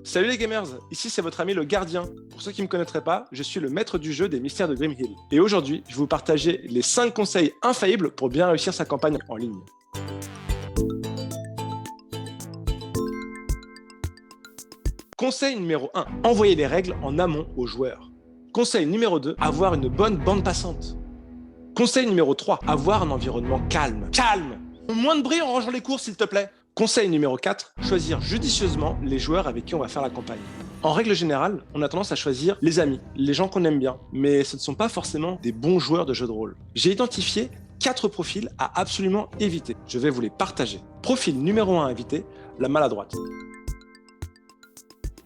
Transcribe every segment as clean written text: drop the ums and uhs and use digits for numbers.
Salut les gamers, ici c'est votre ami le gardien. Pour ceux qui ne me connaîtraient pas, je suis le maître du jeu des mystères de Grimhill. Et aujourd'hui, je vais vous partager les 5 conseils infaillibles pour bien réussir sa campagne en ligne. Conseil numéro 1, envoyer les règles en amont aux joueurs. Conseil numéro 2, avoir une bonne bande passante. Conseil numéro 3, avoir un environnement calme. Calme! Moins de bruit en rangeant les courses s'il te plaît. Conseil numéro 4, choisir judicieusement les joueurs avec qui on va faire la campagne. En règle générale, on a tendance à choisir les amis, les gens qu'on aime bien, mais ce ne sont pas forcément des bons joueurs de jeux de rôle. J'ai identifié 4 profils à absolument éviter. Je vais vous les partager. Profil numéro 1 à éviter, la maladroite.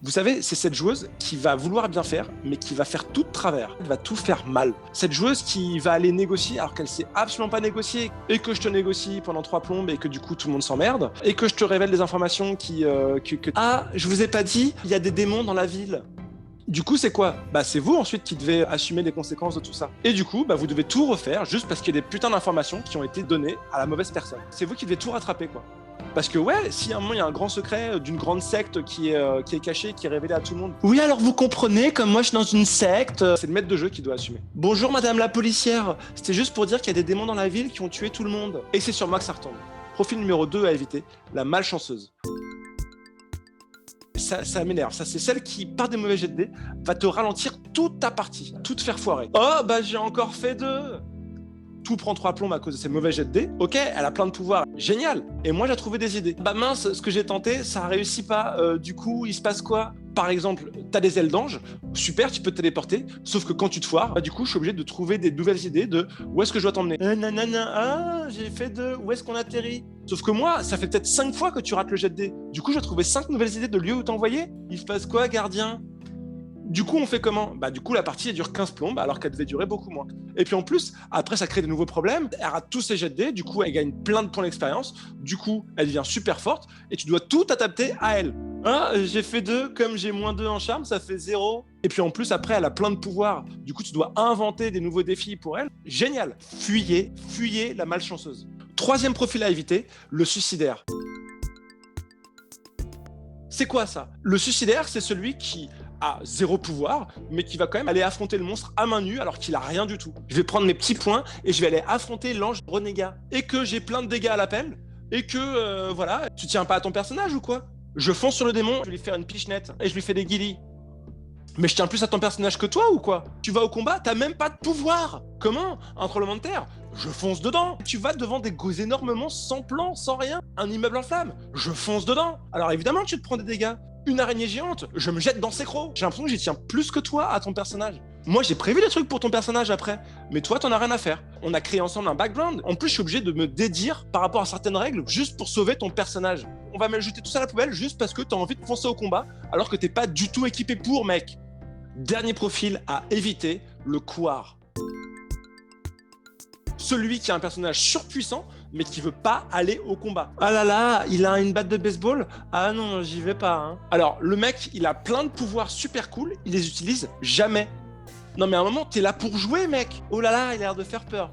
Vous savez, c'est cette joueuse qui va vouloir bien faire, mais qui va faire tout de travers. Elle va tout faire mal. Cette joueuse qui va aller négocier alors qu'elle sait absolument pas négocier, et que je te négocie pendant 3 plombes et que du coup tout le monde s'emmerde, et que je te révèle des informations Ah, je vous ai pas dit, il y a des démons dans la ville. Du coup, c'est quoi? Bah, c'est vous ensuite qui devez assumer les conséquences de tout ça. Et du coup, bah, vous devez tout refaire juste parce qu'il y a des putains d'informations qui ont été données à la mauvaise personne. C'est vous qui devez tout rattraper, quoi. Parce que ouais, si à un moment il y a un grand secret d'une grande secte qui est caché, qui est révélé à tout le monde. Oui, alors vous comprenez, comme moi je suis dans une secte. C'est le maître de jeu qui doit assumer. Bonjour madame la policière, c'était juste pour dire qu'il y a des démons dans la ville qui ont tué tout le monde. Et c'est sur moi que ça retombe. Profil numéro 2 à éviter, la malchanceuse. Ça m'énerve, ça c'est celle qui, par des mauvais jets de dés, va te ralentir toute ta partie, tout te faire foirer. Oh bah j'ai encore fait 2. Tout prend 3 plombes à cause de ses mauvais jets de dés. Ok, elle a plein de pouvoirs, génial. Et moi, j'ai trouvé des idées. Bah mince, ce que j'ai tenté, ça réussit pas. Du coup, il se passe quoi? Par exemple, t'as des ailes d'ange, super, tu peux te téléporter. Sauf que quand tu te foires, bah, du coup, je suis obligé de trouver des nouvelles idées de où est-ce que je dois t'emmener. Ah, j'ai fait 2, où est-ce qu'on atterrit? Sauf que moi, ça fait peut-être 5 fois que tu rates le jet de dés. Du coup, je dois trouver 5 nouvelles idées de lieux où t'envoyer. Il se passe quoi, gardien? Du coup, on fait comment? Bah, du coup, la partie elle dure 15 plombes alors qu'elle devait durer beaucoup moins. Et puis en plus, après, ça crée des nouveaux problèmes. Elle rate tous ses jets de dés, du coup, elle gagne plein de points d'expérience. Du coup, elle devient super forte et tu dois tout adapter à elle. Ah, j'ai fait 2, comme j'ai moins 2 en charme, ça fait 0. Et puis en plus, après, elle a plein de pouvoirs. Du coup, tu dois inventer des nouveaux défis pour elle. Génial! Fuyez la malchanceuse. 3e profil à éviter, le suicidaire. C'est quoi ça? Le suicidaire, c'est celui qui a 0 pouvoir, mais qui va quand même aller affronter le monstre à main nue alors qu'il a rien du tout. Je vais prendre mes petits points et je vais aller affronter l'ange renégat. Et que j'ai plein de dégâts à l'appel, et que, voilà, tu tiens pas à ton personnage ou quoi? Je fonce sur le démon, je vais lui faire une pichenette, et je lui fais des guillis. Mais je tiens plus à ton personnage que toi ou quoi? Tu vas au combat, t'as même pas de pouvoir. Comment? Un tremblement de terre? Je fonce dedans. Tu vas devant des énormes monstres sans plan, sans rien. Un immeuble en flammes? Je fonce dedans. Alors évidemment que tu te prends des dégâts. Une araignée géante? Je me jette dans ses crocs. J'ai l'impression que j'y tiens plus que toi à ton personnage. Moi j'ai prévu des trucs pour ton personnage après, mais toi t'en as rien à faire. On a créé ensemble un background. En plus je suis obligé de me dédire par rapport à certaines règles juste pour sauver ton personnage. On va me jeter tout ça à la poubelle juste parce que t'as envie de foncer au combat alors que t'es pas du tout équipé pour, mec. Dernier profil à éviter, le couard. Celui qui a un personnage surpuissant, mais qui veut pas aller au combat. Ah là là, il a une batte de baseball? Ah non, j'y vais pas. Hein. Alors, le mec, il a plein de pouvoirs super cool, il les utilise jamais. Non mais à un moment, t'es là pour jouer, mec. Oh là là, il a l'air de faire peur.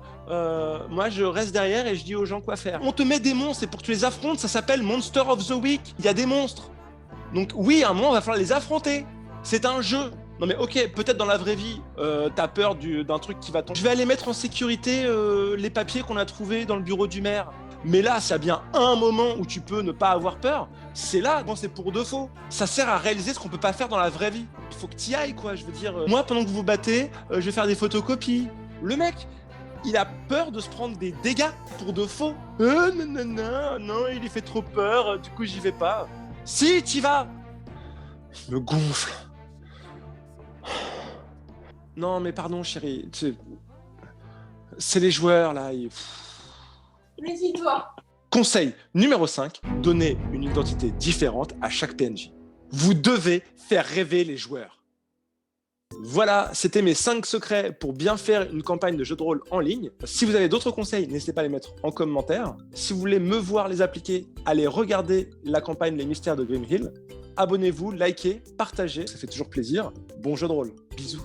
Moi, je reste derrière et je dis aux gens quoi faire. On te met des monstres, et pour que tu les affrontes, ça s'appelle Monster of the Week. Il y a des monstres. Donc oui, à un moment, il va falloir les affronter. C'est un jeu. Non mais ok, peut-être dans la vraie vie, t'as peur d'un truc qui va tomber. Je vais aller mettre en sécurité les papiers qu'on a trouvés dans le bureau du maire. Mais là, s'il y a bien un moment où tu peux ne pas avoir peur, c'est là, quand c'est pour de faux. Ça sert à réaliser ce qu'on peut pas faire dans la vraie vie. Il faut que t'y ailles, quoi. Je veux dire, moi, pendant que vous vous battez, je vais faire des photocopies. Le mec, il a peur de se prendre des dégâts pour de faux. Non, il lui fait trop peur, du coup, j'y vais pas. Si, t'y vas. Il me gonfle. Non, mais pardon, chérie. C'est les joueurs, là. Mais dis-toi. Conseil numéro 5, donnez une identité différente à chaque PNJ. Vous devez faire rêver les joueurs. Voilà, c'était mes 5 secrets pour bien faire une campagne de jeu de rôle en ligne. Si vous avez d'autres conseils, n'hésitez pas à les mettre en commentaire. Si vous voulez me voir les appliquer, allez regarder la campagne Les Mystères de Grimhill. Abonnez-vous, likez, partagez, ça fait toujours plaisir. Bon jeu de rôle, bisous.